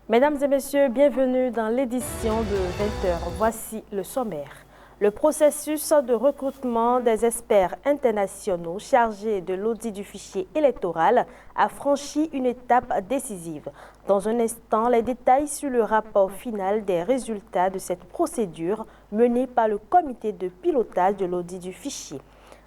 Mesdames et messieurs, bienvenue dans l'édition de 20h. Voici le sommaire. Le processus de recrutement des experts internationaux chargés de l'audit du fichier électoral a franchi une étape décisive. Dans un instant, les détails sur le rapport final des résultats de cette procédure menée par le comité de pilotage de l'audit du fichier.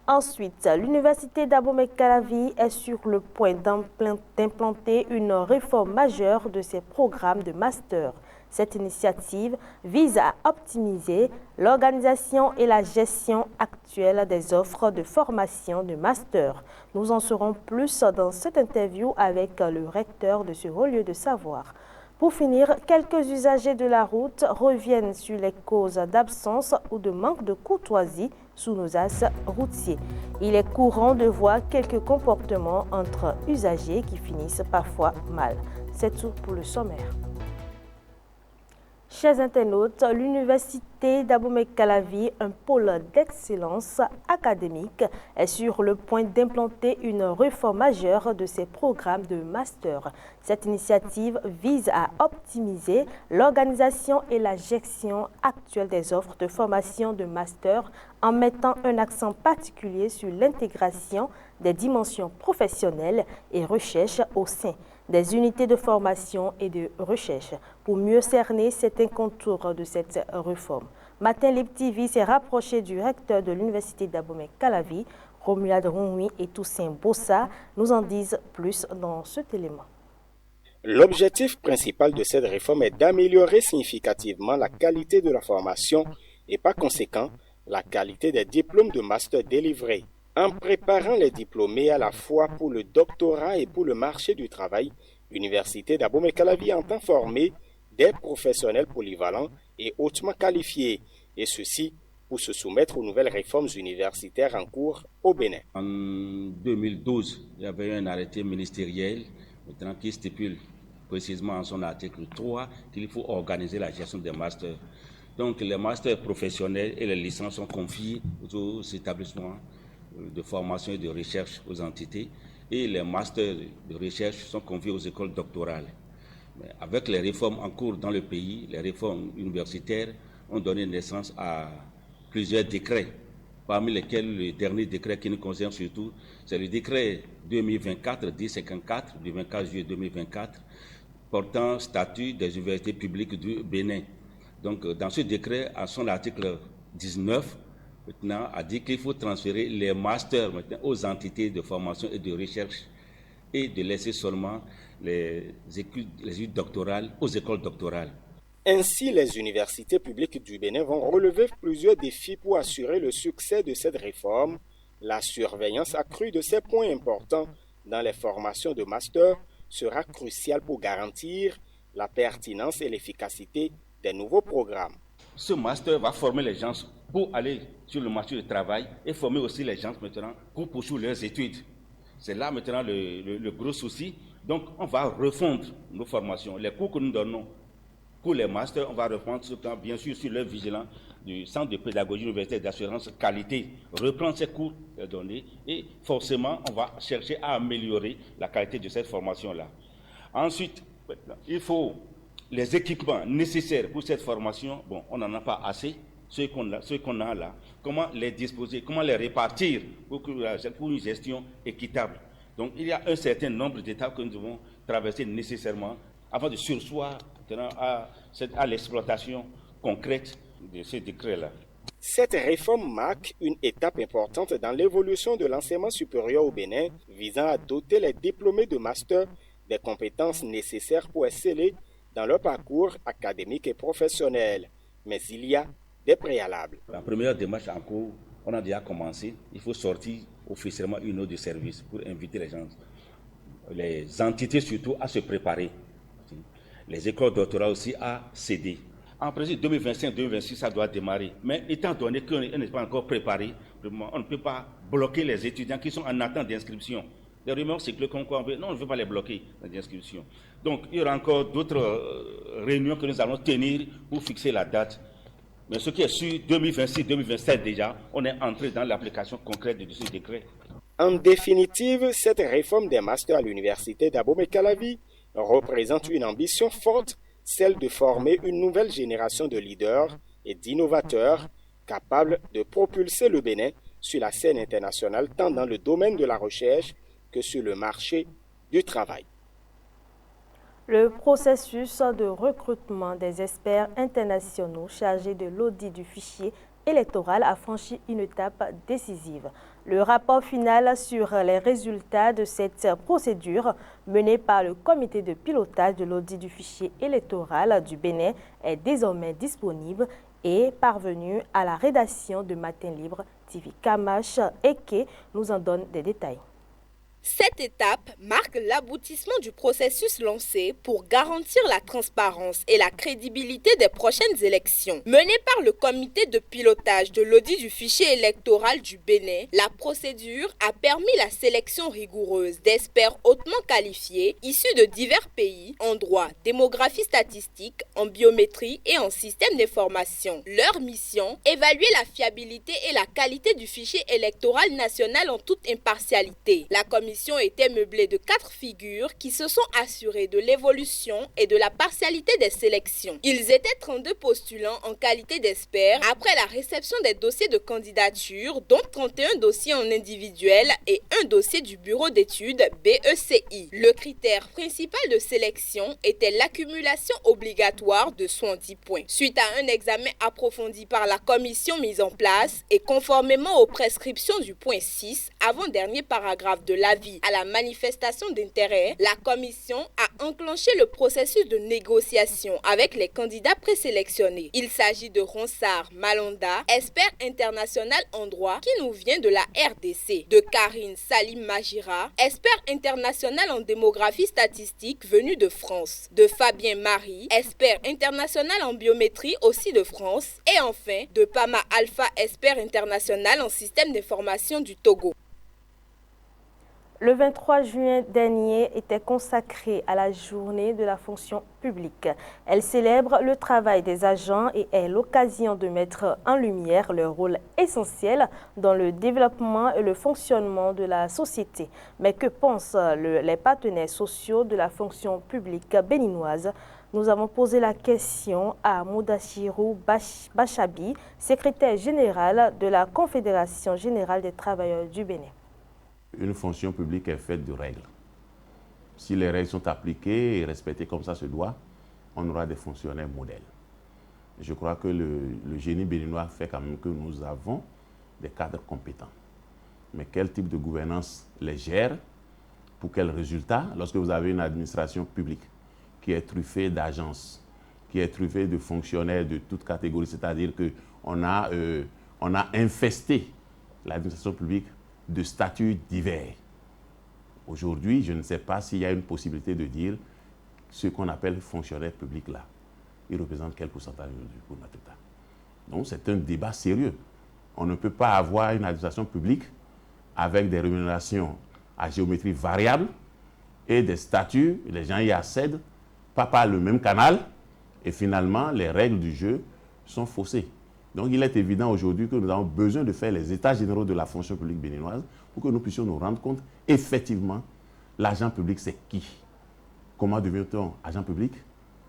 Ensuite, l'université d'Abomey-Calavi est sur le point d'implanter une réforme majeure de ses programmes de master. Cette initiative vise à optimiser l'organisation et la gestion actuelle des offres de formation de master. Nous en saurons plus dans cette interview avec le recteur de ce haut lieu de savoir. Pour finir, quelques usagers de la route reviennent sur les causes d'absence ou de manque de courtoisie sous nos axes routiers. Il est courant de voir quelques comportements entre usagers qui finissent parfois mal. C'est tout pour le sommaire. Chers internautes, l'université d'Abomey-Calavi, un pôle d'excellence académique, est sur le point d'implanter une réforme majeure de ses programmes de master. Cette initiative vise à optimiser l'organisation et la gestion actuelle des offres de formation de master en mettant un accent particulier sur l'intégration des dimensions professionnelles et recherche au sein des unités de formation et de recherche pour mieux cerner certains contours de cette réforme. Martin Liptivi s'est rapproché du recteur de l'université d'Abomey-Calavi, Romuald Roumi et Toussaint Bossa nous en disent plus dans cet élément. L'objectif principal de cette réforme est d'améliorer significativement la qualité de la formation et par conséquent la qualité des diplômes de master délivrés. En préparant les diplômés à la fois pour le doctorat et pour le marché du travail, l'université d'Abomey-Calavi entend former des professionnels polyvalents et hautement qualifiés, et ceci pour se soumettre aux nouvelles réformes universitaires en cours au Bénin. En 2012, il y avait un arrêté ministériel qui stipule précisément en son article 3 qu'il faut organiser la gestion des masters. Donc les masters professionnels et les licences sont confiés aux établissements de formation et de recherche aux entités et les masters de recherche sont confiés aux écoles doctorales. Mais avec les réformes en cours dans le pays, les réformes universitaires ont donné naissance à plusieurs décrets, parmi lesquels le dernier décret qui nous concerne surtout, c'est le décret 2024-1054 du 24 juillet 2024 portant statut des universités publiques du Bénin. Donc dans ce décret, à son article 19, maintenant, a dit qu'il faut transférer les masters maintenant aux entités de formation et de recherche et de laisser seulement les études doctorales aux écoles doctorales. Ainsi, les universités publiques du Bénin vont relever plusieurs défis pour assurer le succès de cette réforme. La surveillance accrue de ces points importants dans les formations de master sera cruciale pour garantir la pertinence et l'efficacité des nouveaux programmes. Ce master va former les gens pour aller sur le marché du travail et former aussi les gens maintenant pour poursuivre leurs études. C'est là maintenant le gros souci. Donc on va refondre nos formations. Les cours que nous donnons pour les masters, on va refondre ce temps, bien sûr sur le vigilant du Centre de pédagogie universitaire d'assurance qualité, reprendre ces cours donnés et forcément on va chercher à améliorer la qualité de cette formation-là. Ensuite, il faut les équipements nécessaires pour cette formation. Bon, on n'en a pas assez. Ceux qu'on a là, comment les disposer, comment les répartir pour une gestion équitable. Donc il y a un certain nombre d'étapes que nous devons traverser nécessairement avant de sursoir à l'exploitation concrète de ces décrets-là. Cette réforme marque une étape importante dans l'évolution de l'enseignement supérieur au Bénin, visant à doter les diplômés de master des compétences nécessaires pour exceller dans leur parcours académique et professionnel. Mais il y a des préalables. La première démarche en cours, on a déjà commencé. Il faut sortir officiellement une note de service pour inviter les gens, les entités surtout, à se préparer. Les écoles doctorales aussi à céder. En principe, 2025-2026, ça doit démarrer. Mais étant donné qu'on n'est pas encore préparé, on ne peut pas bloquer les étudiants qui sont en attente d'inscription. Les rumeurs circulent comme quoi non, on ne veut pas les bloquer dans l'inscription. Donc, il y aura encore d'autres réunions que nous allons tenir pour fixer la date. Mais ce qui est sûr, 2026-2027 déjà, on est entré dans l'application concrète de ce décret. En définitive, cette réforme des masters à l'université d'Abomey-Calavi représente une ambition forte celle de former une nouvelle génération de leaders et d'innovateurs capables de propulser le Bénin sur la scène internationale tant dans le domaine de la recherche que sur le marché du travail. Le processus de recrutement des experts internationaux chargés de l'audit du fichier électoral a franchi une étape décisive. Le rapport final sur les résultats de cette procédure menée par le comité de pilotage de l'audit du fichier électoral du Bénin est désormais disponible et parvenu à la rédaction de Matin Libre. TV Kamash Eke nous en donne des détails. Cette étape marque l'aboutissement du processus lancé pour garantir la transparence et la crédibilité des prochaines élections. Menée par le comité de pilotage de l'audit du fichier électoral du Bénin, la procédure a permis la sélection rigoureuse d'experts hautement qualifiés issus de divers pays en droit, démographie statistique, en biométrie et en système d'information. Leur mission, évaluer la fiabilité et la qualité du fichier électoral national en toute impartialité. La commission était meublée de 4 figures qui se sont assurées de l'évolution et de la partialité des sélections. Ils étaient 32 postulants en qualité d'experts après la réception des dossiers de candidature, dont 31 dossiers en individuel et un dossier du bureau d'études BECI. Le critère principal de sélection était l'accumulation obligatoire de 110 points. Suite à un examen approfondi par la commission mise en place et conformément aux prescriptions du point 6, avant-dernier paragraphe de l'avis à la manifestation d'intérêt, la commission a enclenché le processus de négociation avec les candidats présélectionnés. Il s'agit de Ronsard Malonda, expert international en droit qui nous vient de la RDC, de Karine Salim Majira, expert international en démographie statistique venu de France, de Fabien Marie, expert international en biométrie aussi de France, et enfin de Pama Alpha, expert international en système d'information du Togo. Le 23 juin dernier était consacré à la journée de la fonction publique. Elle célèbre le travail des agents et est l'occasion de mettre en lumière leur rôle essentiel dans le développement et le fonctionnement de la société. Mais que pensent les partenaires sociaux de la fonction publique béninoise? Nous avons posé la question à Moudachirou Bachabi, secrétaire général de la Confédération générale des travailleurs du Bénin. Une fonction publique est faite de règles. Si les règles sont appliquées et respectées comme ça se doit, on aura des fonctionnaires modèles. Je crois que le génie béninois fait quand même que nous avons des cadres compétents. Mais quel type de gouvernance les gère? Pour quels résultats? Lorsque vous avez une administration publique qui est truffée d'agences, qui est truffée de fonctionnaires de toutes catégories, c'est-à-dire qu'on a infesté l'administration publique de statuts divers. Aujourd'hui, je ne sais pas s'il y a une possibilité de dire ce qu'on appelle fonctionnaire public là. Il représente quel pourcentage aujourd'hui pour notre État? Donc c'est un débat sérieux. On ne peut pas avoir une administration publique avec des rémunérations à géométrie variable et des statuts, les gens y accèdent, pas par le même canal, et finalement les règles du jeu sont faussées. Donc il est évident aujourd'hui que nous avons besoin de faire les états généraux de la fonction publique béninoise pour que nous puissions nous rendre compte, effectivement, l'agent public c'est qui? Comment devient-on agent public?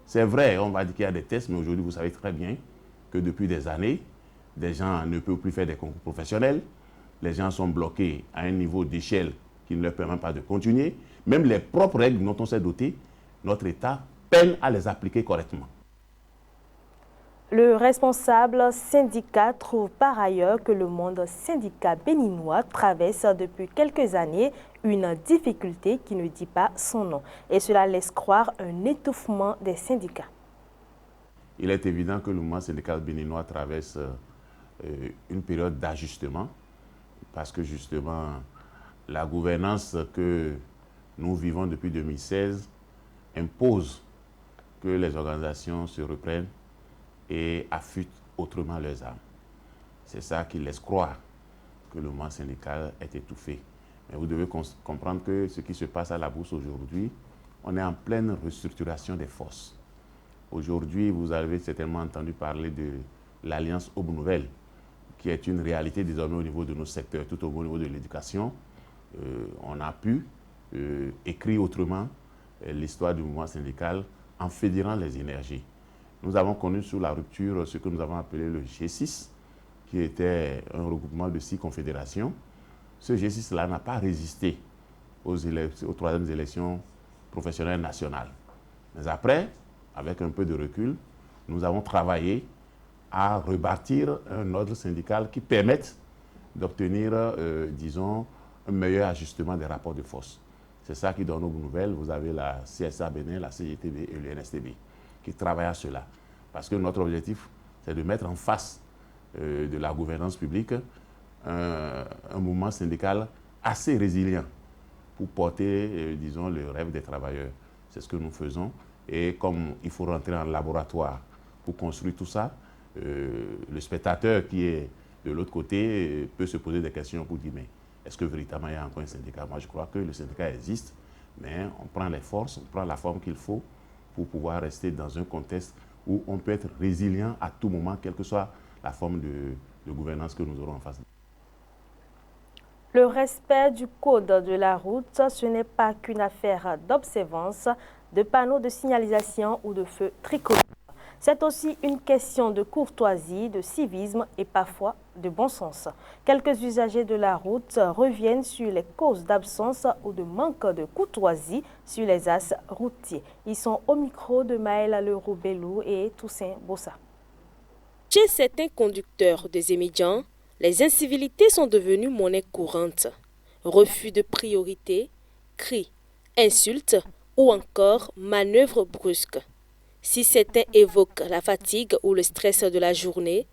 C'est vrai, on va dire qu'il y a des tests, mais aujourd'hui vous savez très bien que depuis des années, des gens ne peuvent plus faire des concours professionnels, les gens sont bloqués à un niveau d'échelle qui ne leur permet pas de continuer. Même les propres règles dont on s'est doté, notre État peine à les appliquer correctement. Le responsable syndicat trouve par ailleurs que le monde syndicat béninois traverse depuis quelques années une difficulté qui ne dit pas son nom. Et cela laisse croire un étouffement des syndicats. Il est évident que le mouvement syndical béninois traverse une période d'ajustement parce que justement la gouvernance que nous vivons depuis 2016 impose que les organisations se reprennent et affûtent autrement leurs armes. C'est ça qui laisse croire que le mouvement syndical est étouffé. Mais vous devez comprendre que ce qui se passe à la bourse aujourd'hui, on est en pleine restructuration des forces. Aujourd'hui, vous avez certainement entendu parler de l'Alliance Aube Nouvelle, qui est une réalité désormais au niveau de nos secteurs, tout au niveau de l'éducation. On a pu écrire autrement l'histoire du mouvement syndical en fédérant les énergies. Nous avons connu sous la rupture ce que nous avons appelé le G6, qui était un regroupement de 6 confédérations. Ce G6-là n'a pas résisté aux troisièmes élections professionnelles nationales. Mais après, avec un peu de recul, nous avons travaillé à rebâtir un ordre syndical qui permette d'obtenir, disons, un meilleur ajustement des rapports de force. C'est ça qui donne aux nouvelles. Vous avez la CSA Bénin, la CGTB et le NSTB qui travaillent à cela. Parce que notre objectif, c'est de mettre en face de la gouvernance publique un mouvement syndical assez résilient pour porter, disons, le rêve des travailleurs. C'est ce que nous faisons. Et comme il faut rentrer en laboratoire pour construire tout ça, le spectateur qui est de l'autre côté peut se poser des questions pour dire, mais est-ce que véritablement il y a encore un syndicat? Moi, je crois que le syndicat existe, mais on prend les forces, on prend la forme qu'il faut pour pouvoir rester dans un contexte où on peut être résilient à tout moment, quelle que soit la forme de gouvernance que nous aurons en face. Le respect du code de la route, ce n'est pas qu'une affaire d'observance, de panneaux de signalisation ou de feux tricolores. C'est aussi une question de courtoisie, de civisme et parfois de bon sens. Quelques usagers de la route reviennent sur les causes d'absence ou de manque de courtoisie sur les axes routiers. Ils sont au micro de Maëla Leroux-Bellou et Toussaint Bossa. Chez certains conducteurs des Émidjans, les incivilités sont devenues monnaie courante. Refus de priorité, cris, insultes ou encore manœuvres brusques. Si certains évoquent la fatigue ou le stress de la journée,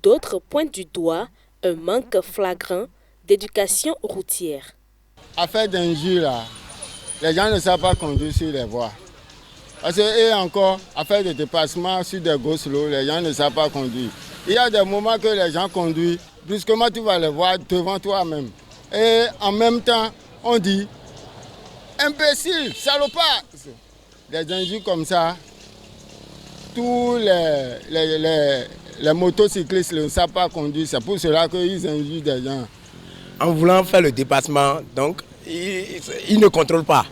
d'autres pointent du doigt un manque flagrant d'éducation routière. Affaire d'injure là, les gens ne savent pas conduire sur les voies. Parce que, et encore, affaire de dépassement sur des gosses lots, les gens ne savent pas conduire. Il y a des moments que les gens conduisent, brusquement tu vas les voir devant toi-même. Et en même temps, on dit, imbécile, salopard. Des injures comme ça, tous les motocyclistes ne savent pas conduire, c'est pour cela qu'ils injurent des gens. En voulant faire le dépassement, donc, ils ne contrôlent pas.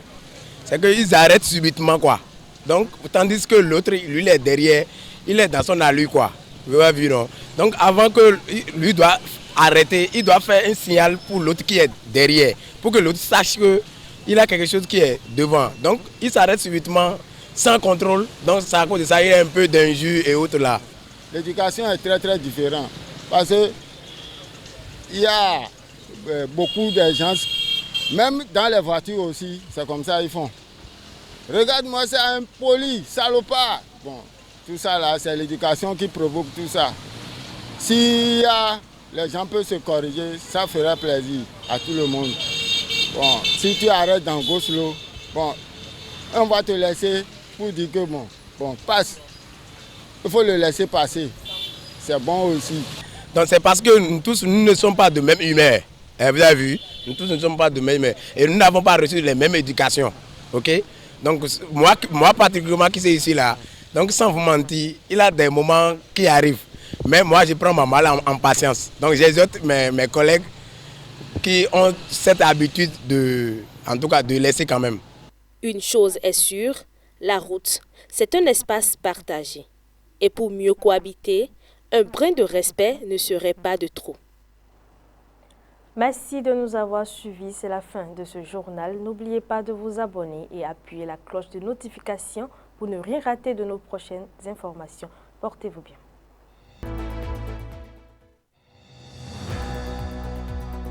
C'est qu'ils arrêtent subitement, quoi. Donc, tandis que l'autre, lui, il est derrière, il est dans son allure, quoi. Vous avez vu, non? Donc, avant que lui doit arrêter, il doit faire un signal pour l'autre qui est derrière, pour que l'autre sache qu'il a quelque chose qui est devant. Donc, il s'arrête subitement, sans contrôle, donc c'est à cause de ça, il y a un peu d'injure et autres là. L'éducation est très très différente parce qu'il y a beaucoup de gens, même dans les voitures aussi, c'est comme ça ils font. Regarde-moi, c'est un poli, salopard. Bon, tout ça là, c'est l'éducation qui provoque tout ça. Si les gens peuvent se corriger, ça fera plaisir à tout le monde. Bon, si tu arrêtes dans Goslo, bon, on va te laisser pour dire que bon, passe. Il faut le laisser passer. C'est bon aussi. Donc c'est parce que nous tous, nous ne sommes pas de même humeur. Vous avez vu? Nous tous ne sommes pas de même humeur. Et nous n'avons pas reçu les mêmes éducations. Ok? Donc moi particulièrement qui suis ici là, donc sans vous mentir, il y a des moments qui arrivent. Mais moi je prends ma mal en patience. Donc j'exhorte mes collègues qui ont cette habitude en tout cas de laisser quand même. Une chose est sûre, la route, c'est un espace partagé. Et pour mieux cohabiter, un brin de respect ne serait pas de trop. Merci de nous avoir suivis. C'est la fin de ce journal. N'oubliez pas de vous abonner et appuyer la cloche de notification pour ne rien rater de nos prochaines informations. Portez-vous bien.